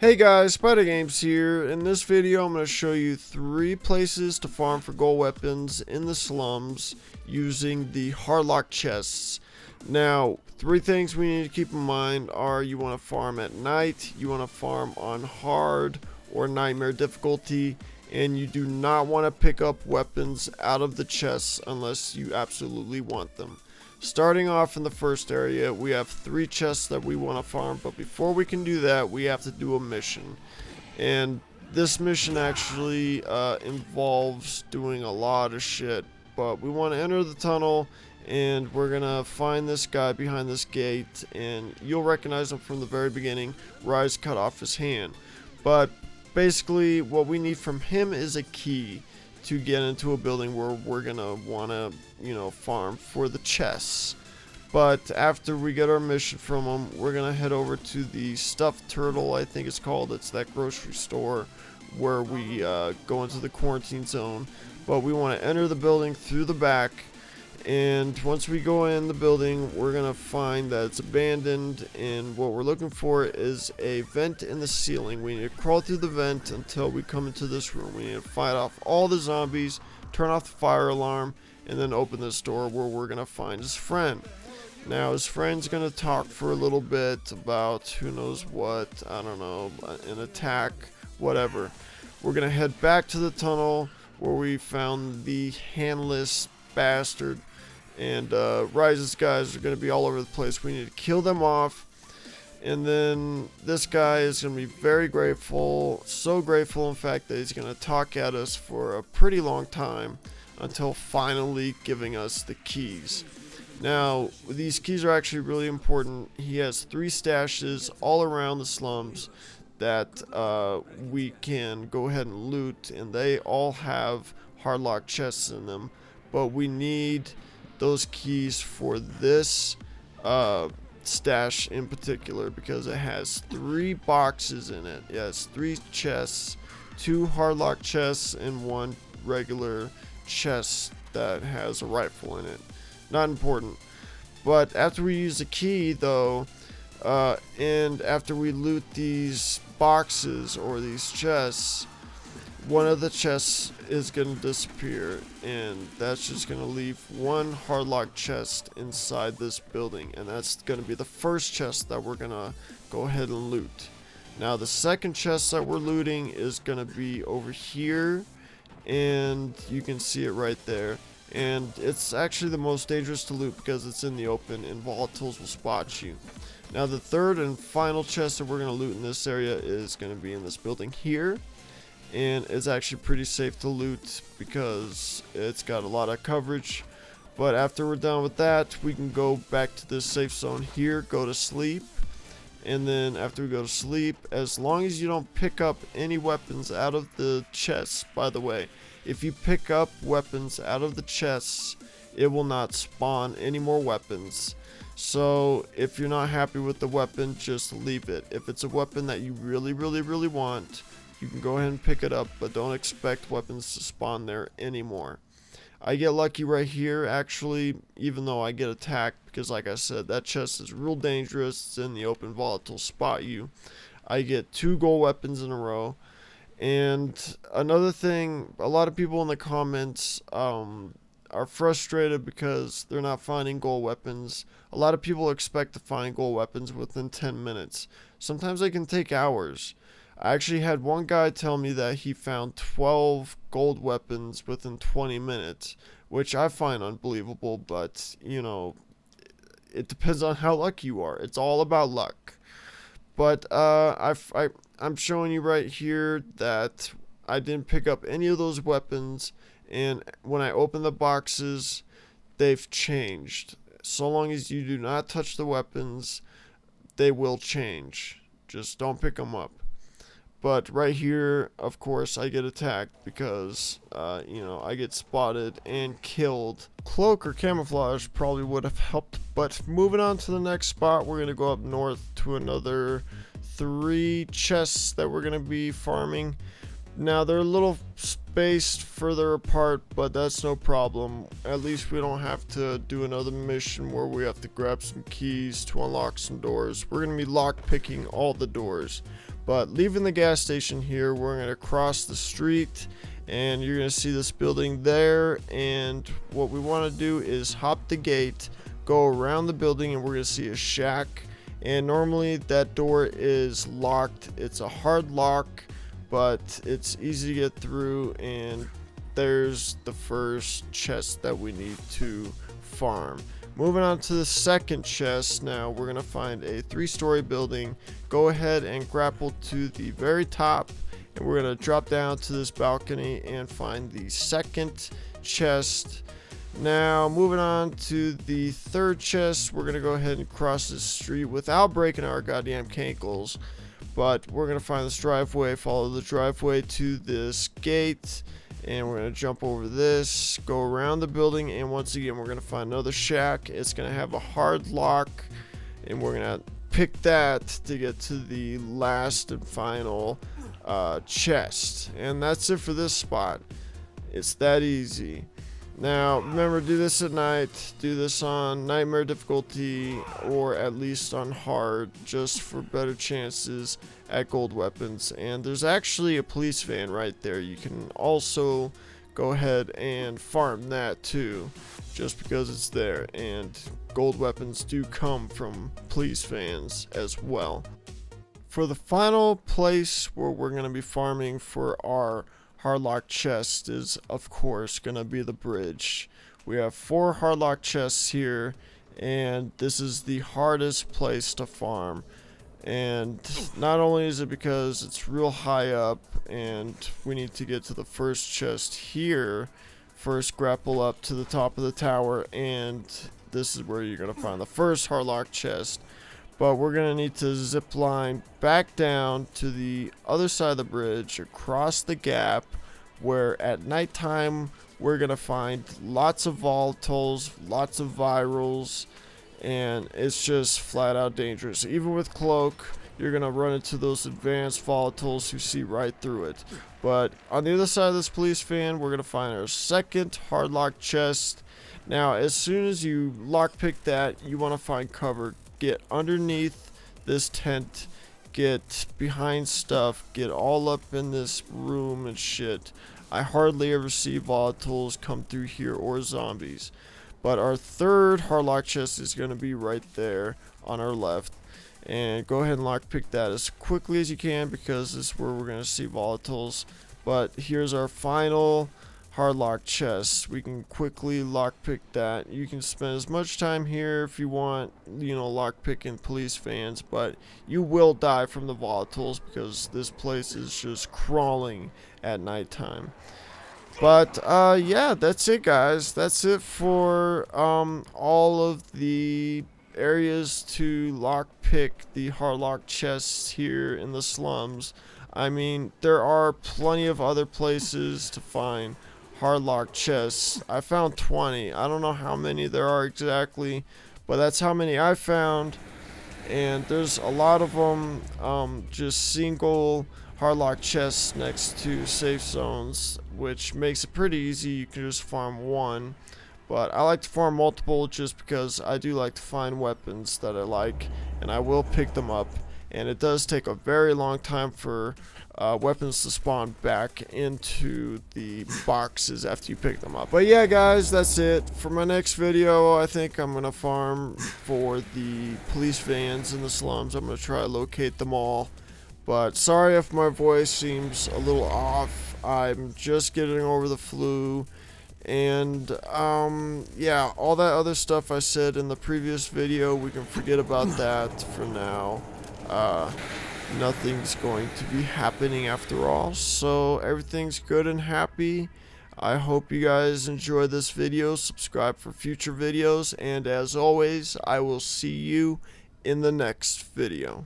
Hey guys, SpiderGamez here. In this video I'm going to show you 3 places to farm for gold weapons in the slums using the hardlock chests. Now, 3 things we need to keep in mind are you want to farm at night, you want to farm on hard or nightmare difficulty, and you do not want to pick up weapons out of the chests unless you absolutely want them. Starting off in the first area, we have 3 chests that we want to farm, but before we can do that, we have to do a mission. And this mission actually involves doing a lot of shit, but we want to enter the tunnel, and we're gonna find this guy behind this gate, and you'll recognize him from the very beginning. Rise cut off his hand. But basically, what we need from him is a key to get into a building where we're gonna wanna, farm for the chests. But after we get our mission from him, we're gonna head over to the stuffed turtle, I think it's called. It's that grocery store where we go into the quarantine zone. But we want to enter the building through the back, and once we go in the building, we're gonna find that it's abandoned, and what we're looking for is a vent in the ceiling. We need to crawl through the vent until we come into this room. We need to fight off all the zombies, turn off the fire alarm, and then open this door where we're gonna find his friend. Now his friend's gonna talk for a little bit about who knows what, I don't know, an attack, whatever. We're gonna head back to the tunnel where we found the handless bastard, and Rise's guys are going to be all over the place. We need to kill them off, and then this guy is going to be very grateful, so grateful in fact that he's going to talk at us for a pretty long time until finally giving us the keys. Now these keys are actually really important. He has 3 stashes all around the slums that we can go ahead and loot, and they all have hardlock chests in them, but we need those keys for this stash in particular because it has 3 boxes in it. It has 3 chests, 2 hardlock chests, and 1 regular chest that has a rifle in it. Not important. But after we use the key though, and after we loot these boxes or these chests, one of the chests is going to disappear, and that's just going to leave 1 hardlock chest inside this building, and that's going to be the first chest that we're going to go ahead and loot. Now the second chest that we're looting is going to be over here, and you can see it right there, and it's actually the most dangerous to loot because it's in the open and volatiles will spot you. Now the third and final chest that we're going to loot in this area is going to be in this building here, and it's actually pretty safe to loot because it's got a lot of coverage. But after we're done with that, we can go back to this safe zone here, go to sleep, and then after we go to sleep, as long as you don't pick up any weapons out of the chests, by the way, if you pick up weapons out of the chests, it will not spawn any more weapons. So if you're not happy with the weapon, just leave it. If it's a weapon that you really want, you can go ahead and pick it up, but don't expect weapons to spawn there anymore. I get lucky right here actually, even though I get attacked, because like I said, that chest is real dangerous. It's in the open, volatile spot you. I get 2 gold weapons in a row. And another thing, a lot of people in the comments are frustrated because they're not finding gold weapons. A lot of people expect to find gold weapons within 10 minutes. Sometimes they can take hours. I actually had one guy tell me that he found 12 gold weapons within 20 minutes, which I find unbelievable, but it depends on how lucky you are. It's all about luck. But I'm showing you right here that I didn't pick up any of those weapons, and when I open the boxes, they've changed. So long as you do not touch the weapons, they will change. Just don't pick them up. But right here, of course, I get attacked because, I get spotted and killed. Cloak or camouflage probably would have helped. But moving on to the next spot, we're going to go up north to another 3 chests that we're going to be farming. Now, they're a little spaced further apart, but that's no problem. At least we don't have to do another mission where we have to grab some keys to unlock some doors. We're going to be lock picking all the doors. But leaving the gas station here, we're going to cross the street and you're going to see this building there, and what we want to do is hop the gate, go around the building, and we're going to see a shack. And normally that door is locked. It's a hard lock, but it's easy to get through, and there's the first chest that we need to farm. Moving on to the second chest now, we're going to find a 3-story building. Go ahead and grapple to the very top, and we're going to drop down to this balcony and find the second chest. Now moving on to the third chest, we're going to go ahead and cross this street without breaking our goddamn cankles. But we're going to find this driveway, follow the driveway to this gate, and we're going to jump over this, go around the building, and once again we're going to find another shack. It's going to have a hard lock, and we're going to pick that to get to the last and final chest. And that's it for this spot. It's that easy. Now remember, do this at night, do this on nightmare difficulty, or at least on hard, just for better chances at gold weapons. And there's actually a police van right there. You can also go ahead and farm that too, just because it's there, and gold weapons do come from police vans as well. For the final place where we're going to be farming for our hardlock chest is, of course, going to be the bridge. We have 4 hardlock chests here, and this is the hardest place to farm. And not only is it because it's real high up and we need to get to the first chest here, first grapple up to the top of the tower, and this is where you're going to find the first hardlock chest. But we're going to need to zip line back down to the other side of the bridge, across the gap, where at nighttime we're going to find lots of volatiles, lots of virals, and it's just flat out dangerous. Even with cloak, you're going to run into those advanced volatiles who see right through it. But on the other side of this police van, we're going to find our second hardlock chest. Now, as soon as you lockpick that, you want to find cover. Get underneath this tent, get behind stuff, get all up in this room and shit. I hardly ever see volatiles come through here, or zombies. But our third hardlock chest is going to be right there on our left. And go ahead and lockpick that as quickly as you can, because this is where we're going to see volatiles. But here's our final hardlock chest. We can quickly lockpick that. You can spend as much time here if you want, you know, lockpicking police vans, but you will die from the volatiles because this place is just crawling at nighttime. But yeah, that's it, guys. That's it for all of the areas to lockpick the hardlock chests here in the slums. I mean, there are plenty of other places to find hardlock chests. I found 20. I don't know how many there are exactly, but that's how many I found. And there's a lot of them just single hardlock chests next to safe zones, which makes it pretty easy. You can just farm one, but I like to farm multiple just because I do like to find weapons that I like, and I will pick them up. And it does take a very long time for weapons to spawn back into the boxes after you pick them up. But yeah, guys, that's it. For my next video, I think I'm going to farm for the police vans in the slums. I'm going to try to locate them all. But sorry if my voice seems a little off. I'm just getting over the flu. And yeah, all that other stuff I said in the previous video, we can forget about that for now. Nothing's going to be happening after all, so everything's good and happy. I hope you guys enjoyed this video. Subscribe for future videos, and as always, I will see you in the next video.